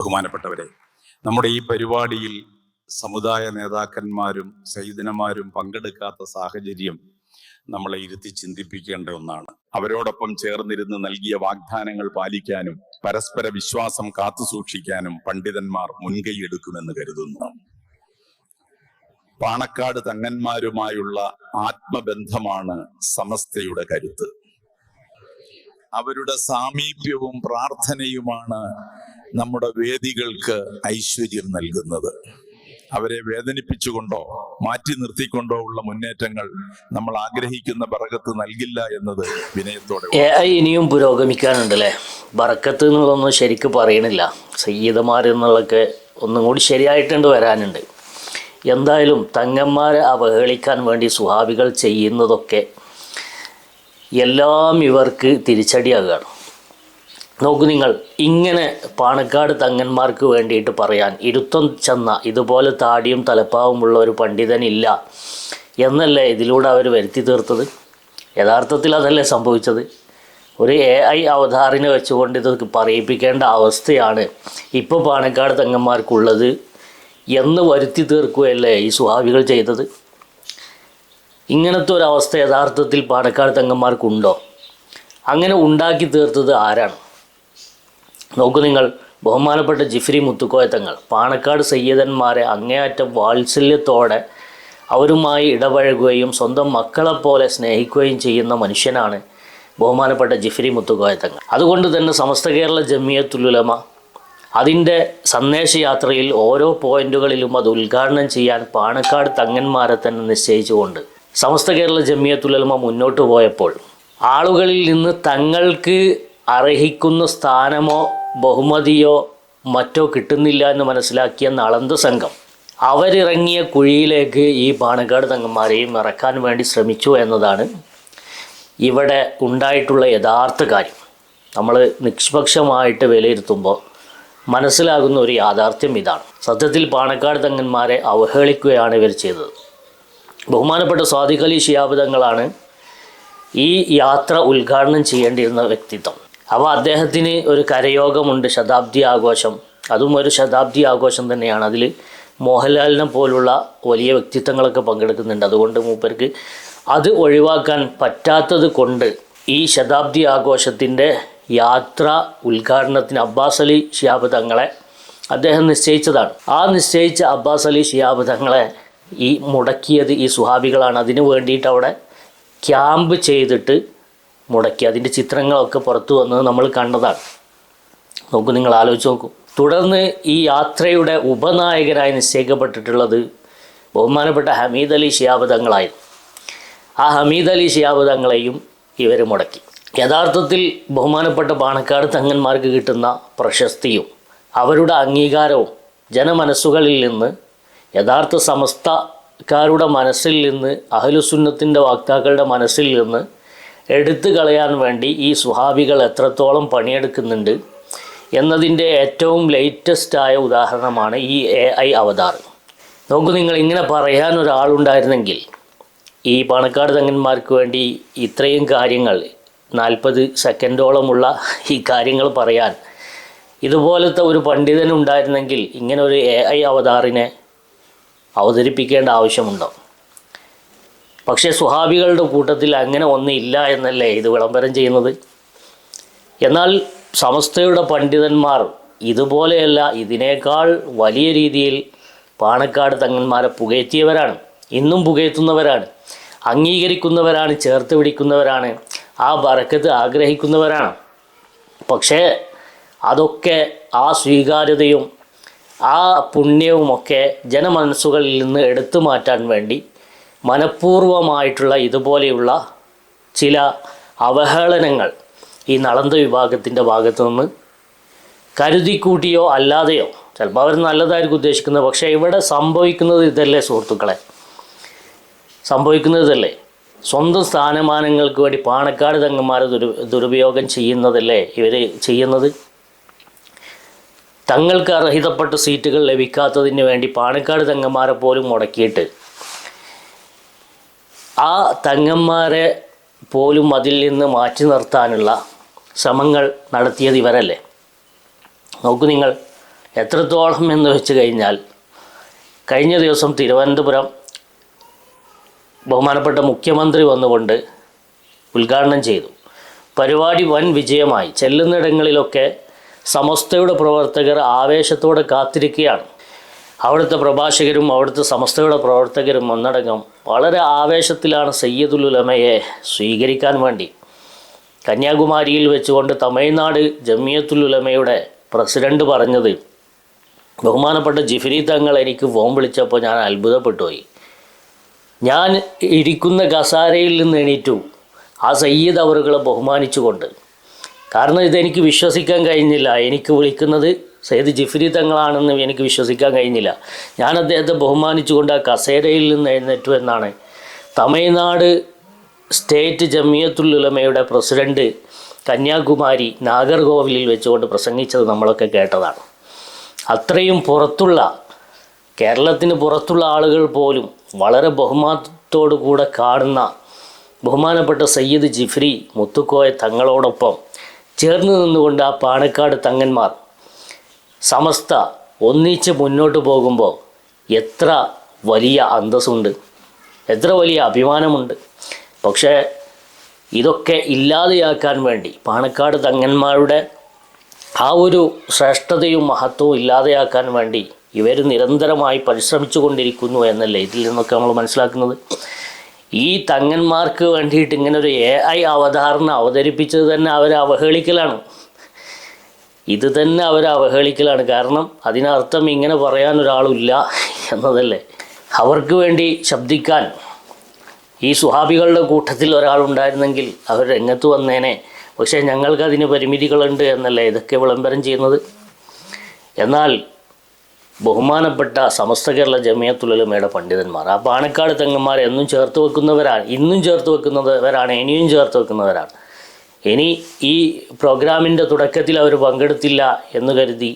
ബഹുമാനപ്പെട്ടവരെ, നമ്മുടെ ഈ പരിപാടിയിൽ സമുദായ നേതാക്കന്മാരും സയ്യിദന്മാരും പങ്കെടുക്കാത്ത സാഹചര്യം നമ്മളെ ഇരുത്തി ചിന്തിപ്പിക്കേണ്ട ഒന്നാണ്. അവരോടൊപ്പം ചേർന്നിരുന്ന് നൽകിയ വാഗ്ദാനങ്ങൾ പാലിക്കാനും പരസ്പര വിശ്വാസം കാത്തുസൂക്ഷിക്കാനും പണ്ഡിതന്മാർ മുൻകൈയെടുക്കുമെന്ന് കരുതുന്നു. പാണക്കാട് തങ്ങന്മാരുമായുള്ള ആത്മബന്ധമാണ് സമസ്തയുടെ കരുത്ത്. അവരുടെ സാമീപ്യവും പ്രാർത്ഥനയുമാണ് നമ്മുടെ വേദികൾക്ക് ഐശ്വര്യം നൽകുന്നത്. അവരെ വേദനിപ്പിച്ചുകൊണ്ടോ മാറ്റി നിർത്തിക്കൊണ്ടോ ഉള്ള മുന്നേറ്റങ്ങൾ നമ്മൾ ആഗ്രഹിക്കുന്ന ബറക്കത്ത് നൽകില്ല എന്നത് വിനയത്തോടെ. ഇനിയും പുരോഗമിക്കാനുണ്ടല്ലേ. ബറക്കത്ത് എന്നുള്ളതൊന്നും ശരിക്കും പറയണില്ല. സയ്യിദന്മാരെന്നുള്ളതൊക്കെ ഒന്നും കൂടി ശരിയായിട്ടുണ്ട് വരാനുണ്ട്. എന്തായാലും തങ്ങന്മാരെ അവഹേളിക്കാൻ വേണ്ടി സുഹാബികൾ ചെയ്യുന്നതൊക്കെ എല്ലാം ഇവർക്ക് തിരിച്ചടിയാകുകയാണ്. നോക്കൂ നിങ്ങൾ, ഇങ്ങനെ പാണക്കാട് തങ്ങന്മാർക്ക് വേണ്ടിയിട്ട് പറയാൻ ഇരുത്തം ചെന്ന ഇതുപോലെ താടിയും തലപ്പാവുമുള്ള ഒരു പണ്ഡിതനില്ല എന്നല്ലേ ഇതിലൂടെ അവർ വരുത്തി തീർത്തത്. യഥാർത്ഥത്തിൽ അതല്ലേ സംഭവിച്ചത്. ഒരു AI അവതാറിനെ വെച്ചുകൊണ്ട് ഇത് പറയിപ്പിക്കേണ്ട അവസ്ഥയാണ് ഇപ്പോൾ പാണക്കാട് തങ്ങന്മാർക്കുള്ളത് എന്ന് വരുത്തി തീർക്കുകയല്ലേ ഈ സുഹാബികൾ ചെയ്തത്. ഇങ്ങനത്തെ ഒരവസ്ഥ യഥാർത്ഥത്തിൽ പാണക്കാട് തങ്ങന്മാർക്കുണ്ടോ? അങ്ങനെ ഉണ്ടാക്കി തീർത്തത് ആരാണ്? നോക്കൂ നിങ്ങൾ, ബഹുമാനപ്പെട്ട ജിഫ്രി മുത്തുക്കോയ തങ്ങൾ പാണക്കാട് സയ്യിദന്മാരെ അങ്ങേയറ്റം വാത്സല്യത്തോടെ അവരുമായി ഇടപഴകുകയും സ്വന്തം മക്കളെപ്പോലെ സ്നേഹിക്കുകയും ചെയ്യുന്ന മനുഷ്യനാണ് ബഹുമാനപ്പെട്ട ജിഫ്രി മുത്തുക്കോയ തങ്ങൾ. അതുകൊണ്ട് തന്നെ സമസ്ത കേരള ജമിയത്തുൽ ഉലമ അതിൻ്റെ സന്ദേശയാത്രയിൽ ഓരോ പോയിന്റുകളിലും അത് ഉദ്ഘാടനം ചെയ്യാൻ പാണക്കാട് തങ്ങന്മാരെ തന്നെ നിശ്ചയിച്ചുകൊണ്ട് സമസ്ത കേരള ജമിയത്തുൽ ഉലമ മുന്നോട്ട് പോയപ്പോൾ ആളുകളിൽ നിന്ന് തങ്ങൾക്ക് അർഹിക്കുന്ന സ്ഥാനമോ ബഹുമതിയോ മറ്റോ കിട്ടുന്നില്ല എന്ന് മനസ്സിലാക്കിയ നളന്ത സംഘം അവരിറങ്ങിയ കുഴിയിലേക്ക് ഈ പാണക്കാട് തങ്ങന്മാരെയും ഇറക്കാൻ വേണ്ടി ശ്രമിച്ചു എന്നതാണ് ഇവിടെ ഉണ്ടായിട്ടുള്ള യഥാർത്ഥ കാര്യം. നമ്മൾ നിഷ്പക്ഷമായിട്ട് വിലയിരുത്തുമ്പോൾ മനസ്സിലാകുന്ന ഒരു യാഥാർത്ഥ്യം ഇതാണ്. സത്യത്തിൽ പാണക്കാട് തങ്ങന്മാരെ അവഹേളിക്കുകയാണ് ഇവർ ചെയ്തത്. ബഹുമാനപ്പെട്ട സ്വാദിഖ് അലി ശിഹാബ് തങ്ങളാണ് ഈ യാത്ര ഉദ്ഘാടനം ചെയ്യേണ്ടിയിരുന്ന വ്യക്തിത്വം. അപ്പോൾ അദ്ദേഹത്തിന് ഒരു കരയോഗമുണ്ട്, ശതാബ്ദി ആഘോഷം. അതും ഒരു ശതാബ്ദി ആഘോഷം തന്നെയാണ്. അതിൽ മോഹൻലാലിനെ പോലുള്ള വലിയ വ്യക്തിത്വങ്ങളൊക്കെ പങ്കെടുക്കുന്നുണ്ട്. അതുകൊണ്ട് മൂപ്പർക്ക് അത് ഒഴിവാക്കാൻ പറ്റാത്തത് കൊണ്ട് ഈ ശതാബ്ദി ആഘോഷത്തിൻ്റെ യാത്ര ഉദ്ഘാടനത്തിന് അബ്ബാസ് അലി ശിഹാബ് തങ്ങളെ അദ്ദേഹം നിശ്ചയിച്ചതാണ്. ആ നിശ്ചയിച്ച അബ്ബാസ് അലി ശിഹാബ് തങ്ങളെ ഈ മുടക്കിയത് ഈ സുഹാബികളാണ്. അതിനു വേണ്ടിയിട്ട് അവിടെ ക്യാമ്പ് ചെയ്തിട്ട് മുടക്കി. അതിൻ്റെ ചിത്രങ്ങളൊക്കെ പുറത്തു വന്നത് നമ്മൾ കണ്ടതാണ്. നോക്കൂ, നിങ്ങൾ ആലോചിച്ച് നോക്കൂ. തുടർന്ന് ഈ യാത്രയുടെ ഉപനായകനായി നിശ്ചയിക്കപ്പെട്ടിട്ടുള്ളത് ബഹുമാനപ്പെട്ട ഹമീദ് അലി ശിഹാബ് തങ്ങളായിരുന്നു. ആ ഹമീദ് അലി ശിഹാബ് തങ്ങളെയും ഇവർ മുടക്കി. യഥാർത്ഥത്തിൽ ബഹുമാനപ്പെട്ട പാണക്കാട് തങ്ങന്മാർക്ക് കിട്ടുന്ന പ്രശസ്തിയും അവരുടെ അംഗീകാരവും ജനമനസ്സുകളിൽ നിന്ന്, യഥാർത്ഥ സമസ്തക്കാരുടെ മനസ്സിൽ നിന്ന്, അഹ്ലുസുന്നത്തിൻ്റെ വക്താക്കളുടെ മനസ്സിൽ നിന്ന് എടുത്തു കളയാൻ വേണ്ടി ഈ സുഹാബികൾ എത്രത്തോളം പണിയെടുക്കുന്നുണ്ട് എന്നതിൻ്റെ ഏറ്റവും ലേറ്റസ്റ്റായ ഉദാഹരണമാണ് ഈ AI അവതാർ. നോക്കൂ നിങ്ങൾ, ഇങ്ങനെ പറയാൻ ഒരാളുണ്ടായിരുന്നെങ്കിൽ ഈ പാണക്കാട് തങ്ങന്മാർക്ക് വേണ്ടി ഇത്രയും കാര്യങ്ങൾ 40 സെക്കൻഡോളമുള്ള ഈ കാര്യങ്ങൾ പറയാൻ ഇതുപോലത്തെ ഒരു പണ്ഡിതനുണ്ടായിരുന്നെങ്കിൽ ഇങ്ങനെ ഒരു AI അവതാറിനെ അവതരിപ്പിക്കേണ്ട ആവശ്യമുണ്ടോ? പക്ഷേ സുഹാബികളുടെ കൂട്ടത്തിൽ അങ്ങനെ ഒന്നില്ല എന്നല്ലേ ഇത് വിളംബരം ചെയ്യുന്നത്. എന്നാൽ സമസ്തയുടെ പണ്ഡിതന്മാർ ഇതുപോലെയല്ല, ഇതിനേക്കാൾ വലിയ രീതിയിൽ പാണക്കാട് തങ്ങന്മാരെ പുകഴ്ത്തിയവരാണ്, ഇന്നും പുകഴ്ത്തുന്നവരാണ്, അംഗീകരിക്കുന്നവരാണ്, ചേർത്ത് പിടിക്കുന്നവരാണ്, ആ ബറക്കത്ത് ആഗ്രഹിക്കുന്നവരാണ്. പക്ഷേ അതൊക്കെ ആ സ്വീകാര്യതയും ആ പുണ്യവുമൊക്കെ ജനമനസ്സുകളിൽ നിന്ന് എടുത്തു മാറ്റാൻ വേണ്ടി മനഃപൂർവമായിട്ടുള്ള ഇതുപോലെയുള്ള ചില അവഹേളനങ്ങൾ ഈ നളന്ത വിഭാഗത്തിൻ്റെ ഭാഗത്തു നിന്ന് കരുതിക്കൂട്ടിയോ അല്ലാതെയോ, ചിലപ്പോൾ അവർ നല്ലതായിരിക്കും ഉദ്ദേശിക്കുന്നത്, പക്ഷേ ഇവിടെ സംഭവിക്കുന്നത് ഇതല്ലേ സുഹൃത്തുക്കളെ, സംഭവിക്കുന്നത് ഇതല്ലേ. സ്വന്തം സ്ഥാനമാനങ്ങൾക്ക് വേണ്ടി പാണക്കാട് തങ്ങന്മാരെ ദുരുപയോഗം ചെയ്യുന്നതല്ലേ ഇവർ ചെയ്യുന്നത്. തങ്ങൾക്ക് അർഹിതപ്പെട്ട സീറ്റുകൾ ലഭിക്കാത്തതിന് വേണ്ടി പാണക്കാട് തങ്ങന്മാരെ പോലും മുടക്കിയിട്ട് ആ തങ്ങന്മാരെ പോലും അതിൽ നിന്ന് മാറ്റി നിർത്താനുള്ള ശ്രമങ്ങൾ നടത്തിയത് ഇവരല്ലേ. നോക്കൂ നിങ്ങൾ, എത്രത്തോളം എന്ന് വെച്ച് കഴിഞ്ഞാൽ കഴിഞ്ഞ ദിവസം തിരുവനന്തപുരം ബഹുമാനപ്പെട്ട മുഖ്യമന്ത്രി വന്നുകൊണ്ട് ഉദ്ഘാടനം ചെയ്തു. പരിപാടി വൻ വിജയമായി. ചെല്ലുന്നിടങ്ങളിലൊക്കെ സമസ്തയുടെ പ്രവർത്തകർ ആവേശത്തോടെ കാത്തിരിക്കുകയാണ്. അവിടുത്തെ പ്രഭാഷകരും അവിടുത്തെ സമസ്തയുടെ പ്രവർത്തകരും ഒന്നടങ്കം വളരെ ആവേശത്തിലാണ് സയ്യിദുൽ ഉലമയെ സ്വീകരിക്കാൻ വേണ്ടി. കന്യാകുമാരിയിൽ വെച്ചുകൊണ്ട് തമിഴ്നാട് ജമിയത്തുൽ ഉലമയുടെ പ്രസിഡന്റ് പറഞ്ഞത്, ബഹുമാനപ്പെട്ട ജിഫ്രി തങ്ങൾ എനിക്ക് ഫോൺ വിളിച്ചപ്പോൾ ഞാൻ അത്ഭുതപ്പെട്ടു പോയി. ഞാൻ ഇരിക്കുന്ന കസാരയിൽ നിന്ന് എണീറ്റു ആ സയ്യിദ് അവറുകളെ ബഹുമാനിച്ചുകൊണ്ട്. കാരണം ഇതെനിക്ക് വിശ്വസിക്കാൻ കഴിഞ്ഞില്ല. എനിക്ക് വിളിക്കുന്നത് സയ്യിദ് ജിഫ്രി തങ്ങളാണെന്ന് എനിക്ക് വിശ്വസിക്കാൻ കഴിഞ്ഞില്ല. ഞാൻ അദ്ദേഹത്തെ ബഹുമാനിച്ചുകൊണ്ട് ആ കസേരയിൽ നിന്ന് എഴുന്നേറ്റു എന്നാണ് തമിഴ്നാട് സ്റ്റേറ്റ് ജമിയത്തുൽ ഉലമയുടെ പ്രസിഡന്റ് കന്യാകുമാരി നാഗർകോവിലിൽ വെച്ചുകൊണ്ട് പ്രസംഗിച്ചത് നമ്മളൊക്കെ കേട്ടതാണ്. അത്രയും പുറത്തുള്ള, കേരളത്തിന് പുറത്തുള്ള ആളുകൾ പോലും വളരെ ബഹുമാനത്തോടു കൂടെ കാണുന്ന ബഹുമാനപ്പെട്ട സയ്യിദ് ജിഫ്രി മുത്തുക്കോയ തങ്ങളോടൊപ്പം ചേർന്ന് നിന്നുകൊണ്ട് ആ പാണക്കാട് തങ്ങന്മാർ സമസ്ത ഒന്നിച്ച് മുന്നോട്ട് പോകുമ്പോൾ എത്ര വലിയ അന്തസ്സുണ്ട്, എത്ര വലിയ അഭിമാനമുണ്ട്. പക്ഷേ ഇതൊക്കെ ഇല്ലാതെയാക്കാൻ വേണ്ടി, പാണക്കാട് തങ്ങന്മാരുടെ ആ ഒരു ശ്രേഷ്ഠതയും മഹത്വവും ഇല്ലാതെയാക്കാൻ വേണ്ടി ഇവർ നിരന്തരമായി പരിശ്രമിച്ചു കൊണ്ടിരിക്കുന്നു എന്നല്ലേ ഇതിൽ നിന്നൊക്കെ നമ്മൾ മനസ്സിലാക്കുന്നത്. ഈ തങ്ങന്മാർക്ക് വേണ്ടിയിട്ട് ഇങ്ങനെ ഒരു AI അവതാരണ അവതരിപ്പിച്ചത് തന്നെ അവരെ അവഹേളിക്കലാണ്. ഇത് തന്നെ അവരെ അവഹേളിക്കലാണ്. കാരണം അതിനർത്ഥം ഇങ്ങനെ പറയാൻ ഒരാളില്ല എന്നതല്ലേ. അവർക്ക് വേണ്ടി ശബ്ദിക്കാൻ ഈ സുഹാബികളുടെ കൂട്ടത്തിൽ ഒരാളുണ്ടായിരുന്നെങ്കിൽ അവർ രംഗത്ത് വന്നേനെ. പക്ഷേ ഞങ്ങൾക്കതിന് പരിമിതികളുണ്ട് എന്നല്ലേ ഇതൊക്കെ വിളംബരം ചെയ്യുന്നത്. എന്നാൽ ബഹുമാനപ്പെട്ട സമസ്ത കേരള ജമിയത്തുൽ ഉലമയുടെ പണ്ഡിതന്മാർ, ആ പാണക്കാട് തങ്ങന്മാർ എന്നും ചേർത്ത് വെക്കുന്നവരാണ്, ഇന്നും ചേർത്ത് വെക്കുന്നവരാണ്, ഇനിയും ചേർത്ത് വെക്കുന്നവരാണ്. ഇനി ഈ പ്രോഗ്രാമിൻ്റെ തുടക്കത്തിൽ അവർ പങ്കെടുത്തില്ല എന്ന് കരുതി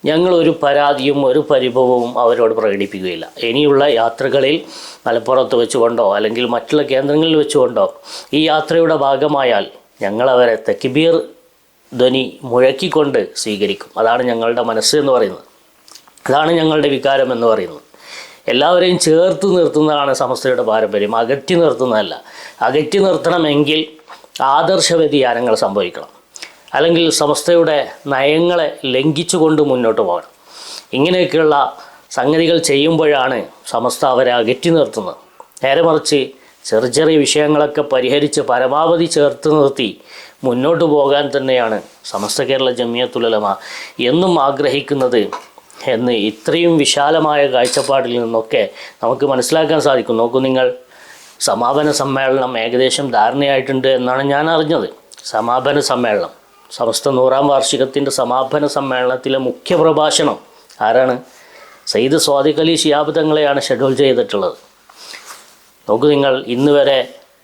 ഞങ്ങളൊരു പരാതിയും ഒരു പരിഭവവും അവരോട് പ്രകടിപ്പിക്കുകയില്ല. ഇനിയുള്ള യാത്രകളിൽ മലപ്പുറത്ത് വെച്ചുകൊണ്ടോ അല്ലെങ്കിൽ മറ്റുള്ള കേന്ദ്രങ്ങളിൽ വെച്ചുകൊണ്ടോ ഈ യാത്രയുടെ ഭാഗമായാൽ ഞങ്ങളവരെ തക്ബീർ ധ്വനി മുഴക്കിക്കൊണ്ട് സ്വീകരിക്കും. അതാണ് ഞങ്ങളുടെ മനസ്സ് എന്ന് പറയുന്നത്, അതാണ് ഞങ്ങളുടെ വികാരം എന്ന് പറയുന്നത്. എല്ലാവരെയും ചേർത്ത് നിർത്തുന്നതാണ് സമസ്തയുടെ പാരമ്പര്യം, അകറ്റി നിർത്തുന്നതല്ല. അകറ്റി നിർത്തണമെങ്കിൽ ആദർശ വ്യതിയാനങ്ങൾ സംഭവിക്കണം, അല്ലെങ്കിൽ സമസ്തയുടെ നയങ്ങളെ ലംഘിച്ചുകൊണ്ട് മുന്നോട്ട് പോകണം. ഇങ്ങനെയൊക്കെയുള്ള സംഗതികൾ ചെയ്യുമ്പോഴാണ് സമസ്ത അവരെ അകറ്റി നിർത്തുന്നത്. നേരെ മറിച്ച് ചെറിയ ചെറിയ വിഷയങ്ങളൊക്കെ പരിഹരിച്ച് പരമാവധി ചേർത്ത് നിർത്തി മുന്നോട്ട് പോകാൻ തന്നെയാണ് സമസ്ത കേരള ജമിയത്തുൽ ഉലമ എന്നും ആഗ്രഹിക്കുന്നത് എന്ന് ഇത്രയും വിശാലമായ കാഴ്ചപ്പാടിൽ നിന്നൊക്കെ നമുക്ക് മനസ്സിലാക്കാൻ സാധിക്കും. നോക്കൂ നിങ്ങൾ, സമാപന സമ്മേളനം ഏകദേശം ധാരണയായിട്ടുണ്ട് എന്നാണ് ഞാൻ അറിഞ്ഞത്. സമാപന സമ്മേളനം, സമസ്ത 100ാം വാർഷികത്തിൻ്റെ സമാപന സമ്മേളനത്തിലെ മുഖ്യ പ്രഭാഷണം ആരാണ്? സയ്യിദ് സ്വാദിഖ് അലി ശിഹാബ് തങ്ങളെയാണ് ഷെഡ്യൂൾ ചെയ്തിട്ടുള്ളത്. നോക്കൂ നിങ്ങൾ, ഇന്ന് വരെ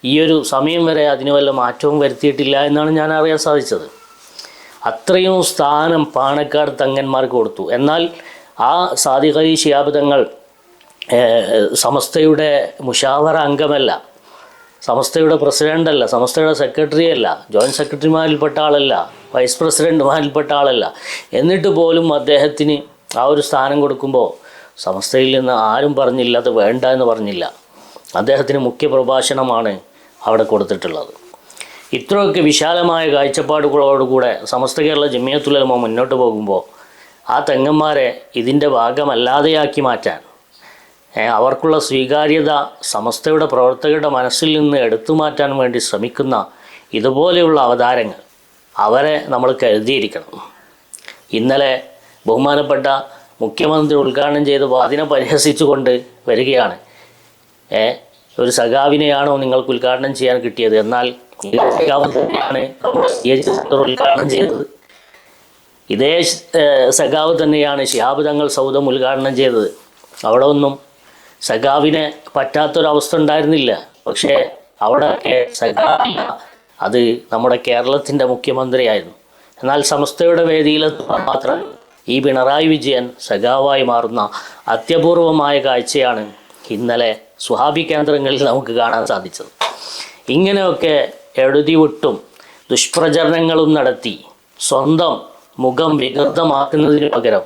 ഈ ഒരു സമയം വരെ അതിന് വല്ല മാറ്റവും വരുത്തിയിട്ടില്ല എന്നാണ് ഞാൻ അറിയാൻ സാധിച്ചത്. അത്രയും സ്ഥാനം പാണക്കാട് തങ്ങന്മാർക്ക് കൊടുത്തു. എന്നാൽ ആ സാദിഖ് അലി ശിഹാബ് തങ്ങൾ സമസ്തയുടെ മുഷാവറ അംഗമല്ല, സമസ്തയുടെ പ്രസിഡൻ്റല്ല, സമസ്തയുടെ സെക്രട്ടറി അല്ല, ജോയിൻറ്റ് സെക്രട്ടറിമാരിൽപ്പെട്ട ആളല്ല, വൈസ് പ്രസിഡൻറ്റുമാരിൽപ്പെട്ട ആളല്ല. എന്നിട്ട് പോലും അദ്ദേഹത്തിന് ആ ഒരു സ്ഥാനം കൊടുക്കുമ്പോൾ സമസ്തയിൽ നിന്ന് ആരും പറഞ്ഞില്ല അത് വേണ്ട എന്ന് പറഞ്ഞില്ല. അദ്ദേഹത്തിന് മുഖ്യ പ്രഭാഷണമാണ് അവിടെ കൊടുത്തിട്ടുള്ളത്. ഇത്രയൊക്കെ വിശാലമായ കാഴ്ചപ്പാടുകളോടുകൂടെ സമസ്ത കേരള ജമിയത്തുൽ ഉലമ മുന്നോട്ട് പോകുമ്പോൾ ആ തെങ്ങന്മാരെ ഇതിൻ്റെ ഭാഗമല്ലാതെയാക്കി മാറ്റാൻ, അവർക്കുള്ള സ്വീകാര്യത സമസ്തയുടെ പ്രവർത്തകരുടെ മനസ്സിൽ നിന്ന് എടുത്തു മാറ്റാൻ വേണ്ടി ശ്രമിക്കുന്ന ഇതുപോലെയുള്ള അവതാരങ്ങൾ, അവരെ നമ്മൾ കരുതിയിരിക്കണം. ഇന്നലെ ബഹുമാനപ്പെട്ട മുഖ്യമന്ത്രി ഉദ്ഘാടനം ചെയ്തപ്പോൾ അതിനെ പരിഹസിച്ചുകൊണ്ട് വരികയാണ്. ഒരു സഖാവിനെയാണോ നിങ്ങൾക്ക് ഉദ്ഘാടനം ചെയ്യാൻ കിട്ടിയത്? എന്നാൽ തന്നെയാണ് ഉദ്ഘാടനം ചെയ്തത്. ഇതേ സഖാവ് തന്നെയാണ് ശിഹാബ് തങ്ങൾ സൗദം ഉദ്ഘാടനം ചെയ്തത്. അവിടെ ഒന്നും സഖാവിനെ പറ്റാത്തൊരവസ്ഥ ഉണ്ടായിരുന്നില്ല. പക്ഷേ അവിടെ സഖാവില്ല, അത് നമ്മുടെ കേരളത്തിൻ്റെ മുഖ്യമന്ത്രിയായിരുന്നു. എന്നാൽ സമസ്തയുടെ വേദിയിൽ മാത്രം ഈ പിണറായി വിജയൻ സഖാവായി മാറുന്ന അത്യപൂർവമായ കാഴ്ചയാണ് ഇന്നലെ സുഹാബി കേന്ദ്രങ്ങളിൽ നമുക്ക് കാണാൻ സാധിച്ചത്. ഇങ്ങനെയൊക്കെ എഴുതി വിട്ടും ദുഷ്പ്രചരണങ്ങളും നടത്തി സ്വന്തം മുഖം വികൃതമാക്കുന്നതിന് പകരം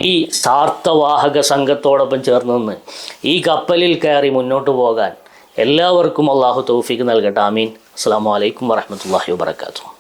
ഈ സാർത്ഥവാഹക സംഘത്തോടൊപ്പം ചേർന്ന് നിന്ന് ഈ കപ്പലിൽ കയറി മുന്നോട്ട് പോകാൻ എല്ലാവർക്കും അള്ളാഹു തൗഫീഖ് നൽകട്ടെ. ആമീൻ. അസ്സലാമു അലൈക്കും വറഹ്മത്തുള്ളാഹി വബറകാതുഹു.